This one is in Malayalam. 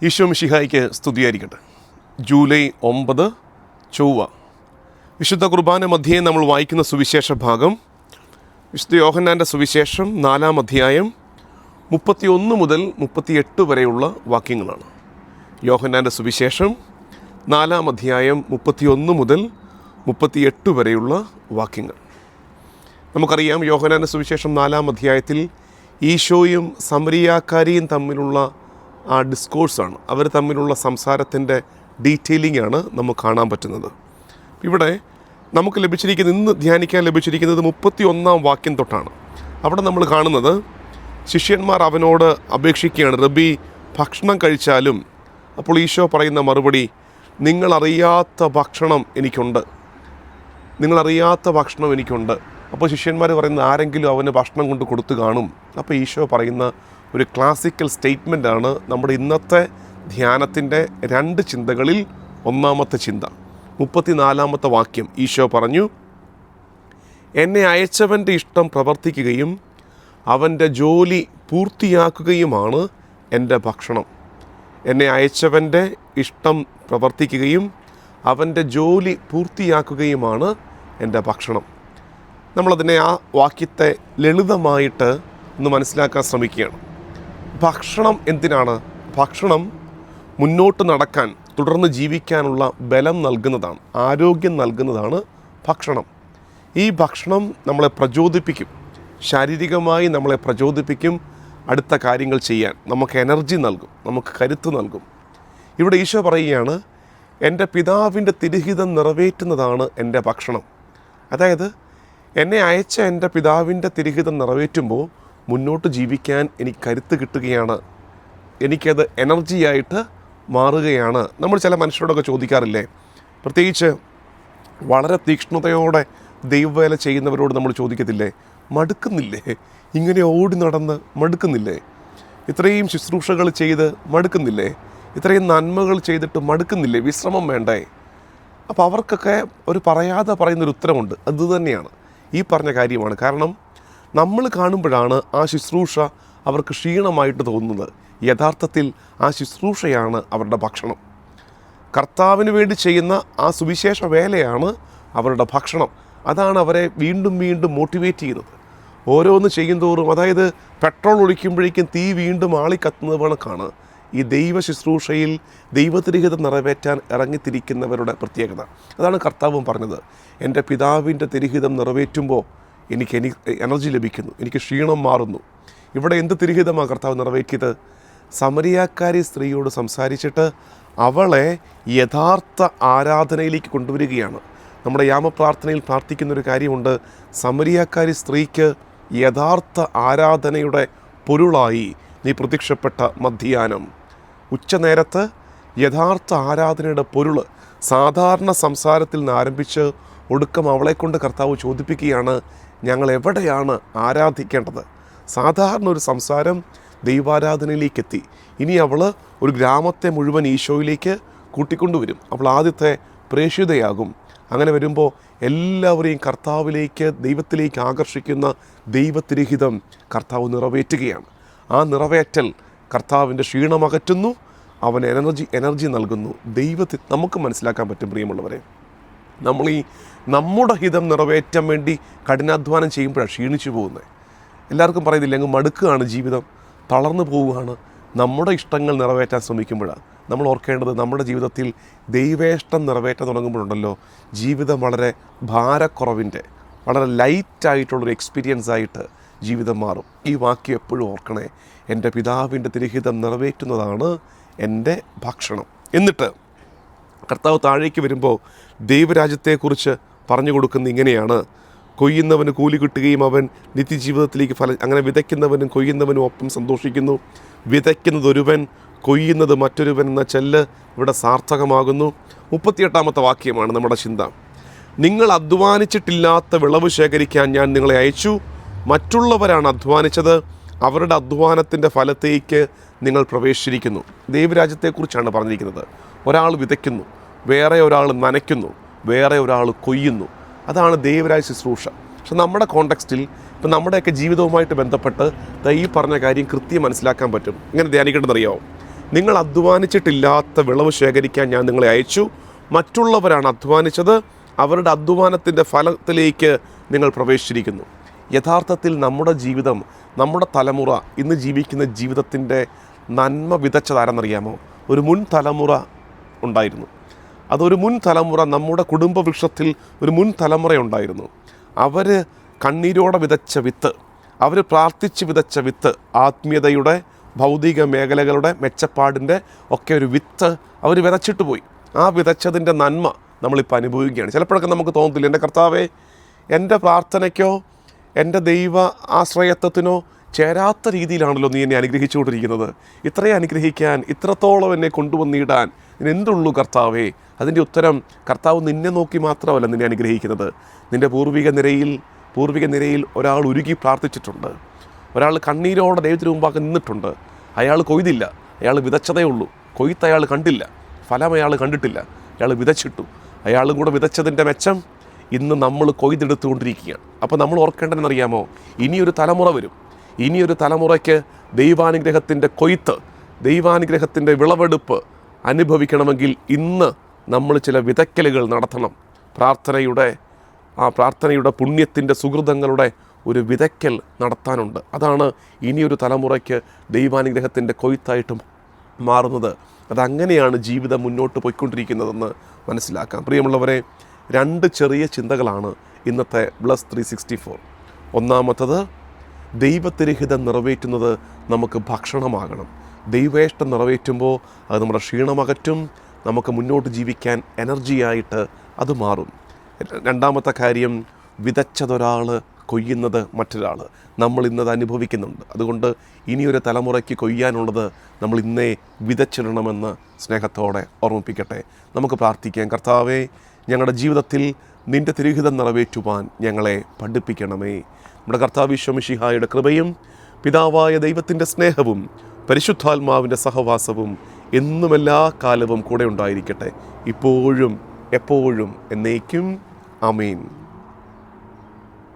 ഈശോ മിശിഹായ്ക്ക് സ്തുതിയായിരിക്കട്ടെ. ജൂലൈ 9 ചൊവ്വ. വിശുദ്ധ കുർബാന മധ്യേ നമ്മൾ വായിക്കുന്ന സുവിശേഷ ഭാഗം വിശുദ്ധ യോഹന്നാൻ്റെ സുവിശേഷം 4-ാം അധ്യായം 31 മുതൽ 38 വരെയുള്ള വാക്യങ്ങളാണ്. യോഹന്നാൻ്റെ സുവിശേഷം 4-ാം അധ്യായം 31 മുതൽ 38 വരെയുള്ള വാക്യങ്ങൾ. നമുക്കറിയാം, യോഹന്നാൻ്റെ സുവിശേഷം 4-ാം അധ്യായത്തിൽ ഈശോയും സമരിയാക്കാരിയും തമ്മിലുള്ള ആ ഡിസ്കോഴ്സാണ്, അവർ തമ്മിലുള്ള സംസാരത്തിൻ്റെ ഡീറ്റെയിലിംഗ് ആണ് നമുക്ക് കാണാൻ പറ്റുന്നത്. ഇവിടെ നമുക്ക് ലഭിച്ചിരിക്കുന്നത്, ഇന്ന് ധ്യാനിക്കാൻ ലഭിച്ചിരിക്കുന്നത് 31-ാം വാക്യം തൊട്ടാണ്. അവിടെ നമ്മൾ കാണുന്നത് ശിഷ്യന്മാർ അവനോട് അപേക്ഷിക്കുകയാണ്, റബ്ബി ഭക്ഷണം കഴിച്ചാലും. അപ്പോൾ ഈശോ പറയുന്ന മറുപടി, നിങ്ങളറിയാത്ത ഭക്ഷണം എനിക്കുണ്ട്, നിങ്ങളറിയാത്ത ഭക്ഷണം എനിക്കുണ്ട്. അപ്പോൾ ശിഷ്യന്മാർ പറയുന്നത്, ആരെങ്കിലും അവന് ഭക്ഷണം കൊണ്ട് കൊടുത്തു കാണും. അപ്പോൾ ഈശോ പറയുന്ന ഒരു ക്ലാസിക്കൽ സ്റ്റേറ്റ്മെൻറ്റാണ് നമ്മുടെ ഇന്നത്തെ ധ്യാനത്തിൻ്റെ 2 ചിന്തകളിൽ ഒന്നാമത്തെ ചിന്ത. 34-ാമത്തെ വാക്യം ഈശോ പറഞ്ഞു, എന്നെ അയച്ചവൻ്റെ ഇഷ്ടം പ്രവർത്തിക്കുകയും അവൻ്റെ ജോലി പൂർത്തിയാക്കുകയുമാണ് എൻ്റെ ഭക്ഷണം. എന്നെ അയച്ചവൻ്റെ ഇഷ്ടം പ്രവർത്തിക്കുകയും അവൻ്റെ ജോലി പൂർത്തിയാക്കുകയുമാണ് എൻ്റെ ഭക്ഷണം. നമ്മളതിനെ, ആ വാക്യത്തെ ലളിതമായിട്ട് ഒന്ന് മനസ്സിലാക്കാൻ ശ്രമിക്കുകയാണ്. ഭക്ഷണം എന്തിനാണ്? ഭക്ഷണം മുന്നോട്ട് നടക്കാൻ, തുടർന്ന് ജീവിക്കാനുള്ള ബലം നൽകുന്നതാണ്, ആരോഗ്യം നൽകുന്നതാണ് ഭക്ഷണം. ഈ ഭക്ഷണം നമ്മളെ പ്രചോദിപ്പിക്കും, ശാരീരികമായി നമ്മളെ പ്രചോദിപ്പിക്കും, അടുത്ത കാര്യങ്ങൾ ചെയ്യാൻ നമുക്ക് എനർജി നൽകും, നമുക്ക് കരുത്ത് നൽകും. ഇവിടെ ഈശോ പറയുകയാണ്, എൻ്റെ പിതാവിൻ്റെ തിരുഹിതം നിറവേറ്റുന്നതാണ് എൻ്റെ ഭക്ഷണം. അതായത് എന്നെ അയച്ച എൻ്റെ പിതാവിൻ്റെ തിരുഹിതം നിറവേറ്റുമ്പോൾ മുന്നോട്ട് ജീവിക്കാൻ എനിക്ക് കരുത്ത് കിട്ടുകയാണ്, എനിക്കത് എനർജിയായിട്ട് മാറുകയാണ്. നമ്മൾ ചില മനുഷ്യരോടൊക്കെ ചോദിക്കാറില്ലേ, പ്രത്യേകിച്ച് വളരെ തീക്ഷ്ണതയോടെ ദൈവവേല ചെയ്യുന്നവരോട് നമ്മൾ ചോദിക്കത്തില്ലേ, മടുക്കുന്നില്ലേ? ഇങ്ങനെ ഓടി നടന്ന് മടുക്കുന്നില്ലേ? ഇത്രയും ശുശ്രൂഷകൾ ചെയ്ത് മടുക്കുന്നില്ലേ? ഇത്രയും നന്മകൾ ചെയ്തിട്ട് മടുക്കുന്നില്ലേ? വിശ്രമം വേണ്ടേ? അപ്പോൾ അവർക്കൊക്കെ ഒരു പറയാതെ പറയുന്നൊരു ഉത്തരമുണ്ട്. അതുതന്നെയാണ് ഈ പറഞ്ഞ കാര്യമാണ്. കാരണം നമ്മൾ കാണുമ്പോഴാണ് ആ ശുശ്രൂഷ അവർക്ക് ക്ഷീണമായിട്ട് തോന്നുന്നത്. യഥാർത്ഥത്തിൽ ആ ശുശ്രൂഷയാണ് അവരുടെ ഭക്ഷണം. കർത്താവിന് വേണ്ടി ചെയ്യുന്ന ആ സുവിശേഷ വേലയാണ് അവരുടെ ഭക്ഷണം. അതാണ് അവരെ വീണ്ടും വീണ്ടും മോട്ടിവേറ്റ് ചെയ്യുന്നത്. ഓരോന്ന് ചെയ്യുന്തോറും, അതായത് പെട്രോൾ ഒഴിക്കുമ്പോഴേക്കും തീ വീണ്ടും ആളിക്കത്തുന്നത് കണക്കാണ് ഈ ദൈവ ശുശ്രൂഷയിൽ ദൈവതിരുഹിതം നിറവേറ്റാൻ ഇറങ്ങിത്തിരിക്കുന്നവരുടെ പ്രത്യേകത. അതാണ് കർത്താവും പറഞ്ഞത്, എൻ്റെ പിതാവിൻ്റെ തിരുഹിതം നിറവേറ്റുമ്പോൾ എനിക്ക് എനർജി ലഭിക്കുന്നു, എനിക്ക് ക്ഷീണം മാറുന്നു. ഇവിടെ എന്ത് തിരുഹിതമാണ് കർത്താവ് നിറവേറ്റിയത്? സമരിയാക്കാരി സ്ത്രീയോട് സംസാരിച്ചിട്ട് അവളെ യഥാർത്ഥ ആരാധനയിലേക്ക് കൊണ്ടുവരികയാണ്. നമ്മുടെ യാമപ്രാർത്ഥനയിൽ പ്രാർത്ഥിക്കുന്നൊരു കാര്യമുണ്ട്, സമരിയാക്കാരി സ്ത്രീക്ക് യഥാർത്ഥ ആരാധനയുടെ പൊരുളായി നീ പ്രത്യക്ഷപ്പെട്ട മധ്യാഹ്നം. ഉച്ചനേരത്ത് യഥാർത്ഥ ആരാധനയുടെ പൊരുൾ സാധാരണ സംസാരത്തിൽ നിന്ന് ആരംഭിച്ച് ഒടുക്കം അവളെക്കൊണ്ട് കർത്താവ് ചോദിപ്പിക്കുകയാണ്, ഞങ്ങൾ എവിടെയാണ് ആരാധിക്കേണ്ടത്? സാധാരണ ഒരു സംസാരം ദൈവാരാധനയിലേക്ക് എത്തി. ഇനി അവൾ ഒരു ഗ്രാമത്തെ മുഴുവൻ ഈശോയിലേക്ക് കൂട്ടിക്കൊണ്ടുവരും. അവൾ ആദ്യത്തെ പ്രേക്ഷിതയാകും. അങ്ങനെ വരുമ്പോൾ എല്ലാവരെയും കർത്താവിലേക്ക്, ദൈവത്തിലേക്ക് ആകർഷിക്കുന്ന ദൈവതിരുഹിതം കർത്താവ് നിറവേറ്റുകയാണ്. ആ നിറവേറ്റൽ കർത്താവിൻ്റെ ക്ഷീണമകറ്റുന്നു, അവൻ എനർജി നൽകുന്നു. ദൈവത്തിൽ നമുക്ക് മനസ്സിലാക്കാൻ പറ്റും, പ്രിയമുള്ളവരെ, നമ്മൾ ഈ നമ്മുടെ ഹിതം നിറവേറ്റാൻ വേണ്ടി കഠിനാധ്വാനം ചെയ്യുമ്പോഴാണ് ക്ഷീണിച്ചു പോകുന്നത്. എല്ലാവർക്കും പറയുന്നില്ല, അങ്ങ് മടുക്കുകയാണ് ജീവിതം, തളർന്നു പോവുകയാണ്. നമ്മുടെ ഇഷ്ടങ്ങൾ നിറവേറ്റാൻ ശ്രമിക്കുമ്പോഴാണ് നമ്മൾ ഓർക്കേണ്ടത്, നമ്മുടെ ജീവിതത്തിൽ ദൈവേഷ്ടം നിറവേറ്റാൻ തുടങ്ങുമ്പോഴുണ്ടല്ലോ, ജീവിതം വളരെ ഭാരക്കുറവിൻ്റെ, വളരെ ലൈറ്റായിട്ടുള്ളൊരു എക്സ്പീരിയൻസ് ആയിട്ട് ജീവിതം മാറും. ഈ വാക്യം എപ്പോഴും ഓർക്കണേ, എൻ്റെ പിതാവിൻ്റെ തിരുഹിതം നിറവേറ്റുന്നതാണ് എൻ്റെ ഭക്ഷണം. എന്നിട്ട് കർത്താവ് താഴേക്ക് വരുമ്പോൾ ദൈവരാജ്യത്തെക്കുറിച്ച് പറഞ്ഞു കൊടുക്കുന്ന ഇങ്ങനെയാണ്, കൊയ്യുന്നവന് കൂലി കിട്ടുകയും അവൻ നിത്യജീവിതത്തിലേക്ക് അങ്ങനെ വിതയ്ക്കുന്നവനും കൊയ്യുന്നവനും ഒപ്പം സന്തോഷിക്കുന്നു. വിതയ്ക്കുന്നത് ഒരുവൻ, കൊയ്യുന്നത് മറ്റൊരുവൻ എന്ന ചെല്ല് ഇവിടെ സാർത്ഥകമാകുന്നു. 38-ാമത്തെ വാക്യമാണ് നമ്മുടെ ചിന്ത. നിങ്ങൾ അധ്വാനിച്ചിട്ടില്ലാത്ത വിളവ് ശേഖരിക്കാൻ ഞാൻ നിങ്ങളെ അയച്ചു. മറ്റുള്ളവരാണ് അധ്വാനിച്ചത്, അവരുടെ അധ്വാനത്തിൻ്റെ ഫലത്തേക്ക് നിങ്ങൾ പ്രവേശിച്ചിരിക്കുന്നു. ദൈവരാജ്യത്തെക്കുറിച്ചാണ് പറഞ്ഞിരിക്കുന്നത്. ഒരാൾ വിതയ്ക്കുന്നു, വേറെ ഒരാൾ നനയ്ക്കുന്നു, വേറെ ഒരാൾ കൊയ്യുന്നു. അതാണ് ദൈവരാജ്യ ശുശ്രൂഷ. പക്ഷെ നമ്മുടെ കോണ്ടെക്സ്റ്റിൽ, ഇപ്പം നമ്മുടെയൊക്കെ ജീവിതവുമായിട്ട് ബന്ധപ്പെട്ട് ഈ പറഞ്ഞ കാര്യം കൃത്യം മനസ്സിലാക്കാൻ പറ്റും. ഇങ്ങനെ ധ്യാനിക്കേണ്ടതെന്നറിയാമോ? നിങ്ങൾ അധ്വാനിച്ചിട്ടില്ലാത്ത വിളവ് ശേഖരിക്കാൻ ഞാൻ നിങ്ങളെ അയച്ചു. മറ്റുള്ളവരാണ് അധ്വാനിച്ചത്, അവരുടെ അധ്വാനത്തിൻ്റെ ഫലത്തിലേക്ക് നിങ്ങൾ പ്രവേശിച്ചിരിക്കുന്നു. യഥാർത്ഥത്തിൽ നമ്മുടെ ജീവിതം, നമ്മുടെ തലമുറ ഇന്ന് ജീവിക്കുന്ന ജീവിതത്തിൻ്റെ നന്മ വിതച്ചതാരെന്നറിയാമോ? ഒരു മുൻ തലമുറ ഉണ്ടായിരുന്നു. അതൊരു മുൻ തലമുറ, നമ്മുടെ കുടുംബവൃക്ഷത്തിൽ ഒരു മുൻ തലമുറ ഉണ്ടായിരുന്നു. അവർ കണ്ണീരോടെ വിതച്ച വിത്ത്, അവർ പ്രാർത്ഥിച്ച് വിതച്ച വിത്ത്, ആത്മീയതയുടെ, ഭൗതിക മേഖലകളുടെ മെച്ചപ്പാടിൻ്റെ ഒക്കെ ഒരു വിത്ത് അവർ വിതച്ചിട്ട് പോയി. ആ വിതച്ചതിൻ്റെ നന്മ നമ്മളിപ്പോൾ അനുഭവിക്കുകയാണ്. ചിലപ്പോഴൊക്കെ നമുക്ക് തോന്നത്തില്ല, എൻ്റെ കർത്താവേ, എൻ്റെ പ്രാർത്ഥനയ്ക്കോ എൻ്റെ ദൈവ ആശ്രയത്വത്തിനോ ചേരാത്ത രീതിയിലാണല്ലോ നീ എന്നെ അനുഗ്രഹിച്ചുകൊണ്ടിരിക്കുന്നത്. ഇത്രയും അനുഗ്രഹിക്കാൻ, ഇത്രത്തോളം എന്നെ കൊണ്ടുവന്നിടാൻ എന്തുള്ളൂ കർത്താവേ? അതിൻ്റെ ഉത്തരം, കർത്താവ് നിന്നെ നോക്കി മാത്രമല്ല നിന്നെ അനുഗ്രഹിക്കുന്നത്. നിൻ്റെ പൂർവിക നിരയിൽ ഒരാൾ ഉരുകി പ്രാർത്ഥിച്ചിട്ടുണ്ട്. ഒരാൾ കണ്ണീരോടെ ദൈവത്തിന് മുമ്പാകെ നിന്നിട്ടുണ്ട്. അയാൾ കൊയ്തില്ല, അയാൾ വിതച്ചതേ ഉള്ളൂ. കൊയ്ത്ത് അയാൾ കണ്ടില്ല, ഫലം അയാൾ കണ്ടിട്ടില്ല. അയാൾ വിതച്ചിട്ടു. അയാളും കൂടെ വിതച്ചതിൻ്റെ മെച്ചം ഇന്ന് നമ്മൾ കൊയ്തെടുത്തുകൊണ്ടിരിക്കുകയാണ്. അപ്പോൾ നമ്മൾ ഓർക്കേണ്ടതെന്നറിയാമോ? ഇനിയൊരു തലമുറ വരും. ഇനിയൊരു തലമുറയ്ക്ക് ദൈവാനുഗ്രഹത്തിൻ്റെ കൊയ്ത്ത്, ദൈവാനുഗ്രഹത്തിൻ്റെ വിളവെടുപ്പ് അനുഭവിക്കണമെങ്കിൽ ഇന്ന് നമ്മൾ ചില വിതയ്ക്കലുകൾ നടത്തണം. പ്രാർത്ഥനയുടെ പുണ്യത്തിൻ്റെ സുഹൃതങ്ങളുടെ ഒരു വിതയ്ക്കൽ നടത്താനുണ്ട്. അതാണ് ഇനിയൊരു തലമുറയ്ക്ക് ദൈവാനുഗ്രഹത്തിൻ്റെ കൊയ്ത്തായിട്ട് മാറുന്നത്. അതങ്ങനെയാണ് ജീവിതം മുന്നോട്ട് പോയിക്കൊണ്ടിരിക്കുന്നതെന്ന് മനസ്സിലാക്കാം. പ്രിയമുള്ളവരെ, 2 ചെറിയ ചിന്തകളാണ് ഇന്നത്തെ ബ്ലസ് 364. ഒന്നാമത്തത്, ദൈവത്തിരഹിതം നിറവേറ്റുന്നത് നമുക്ക് ഭക്ഷണമാകണം. ദൈവേഷ്ടം നിറവേറ്റുമ്പോൾ അത് നമ്മുടെ ക്ഷീണമകറ്റും, നമുക്ക് മുന്നോട്ട് ജീവിക്കാൻ എനർജിയായിട്ട് അത് മാറും. രണ്ടാമത്തെ കാര്യം, വിതച്ചതൊരാൾ, കൊയ്യുന്നത് മറ്റൊരാൾ. നമ്മൾ ഇന്നത് അനുഭവിക്കുന്നുണ്ട്. അതുകൊണ്ട് ഇനിയൊരു തലമുറയ്ക്ക് കൊയ്യാനുള്ളത് നമ്മൾ ഇന്നേ വിതച്ചിടണമെന്ന് സ്നേഹത്തോടെ ഓർമ്മിപ്പിക്കട്ടെ. നമുക്ക് പ്രാർത്ഥിക്കാം. കർത്താവേ, ഞങ്ങളുടെ ജീവിതത്തിൽ നിൻ്റെ തിരുഹിതം നിറവേറ്റുവാൻ ഞങ്ങളെ പഠിപ്പിക്കണമേ. നമ്മുടെ കർത്താവ് ഈശോ മിശിഹായുടെ കൃപയും പിതാവായ ദൈവത്തിൻ്റെ സ്നേഹവും പരിശുദ്ധാത്മാവിൻ്റെ സഹവാസവും എന്നും എല്ലാ കാലവും കൂടെ ഉണ്ടായിരിക്കട്ടെ, ഇപ്പോഴും എപ്പോഴും എന്നേക്കും. ആമേൻ.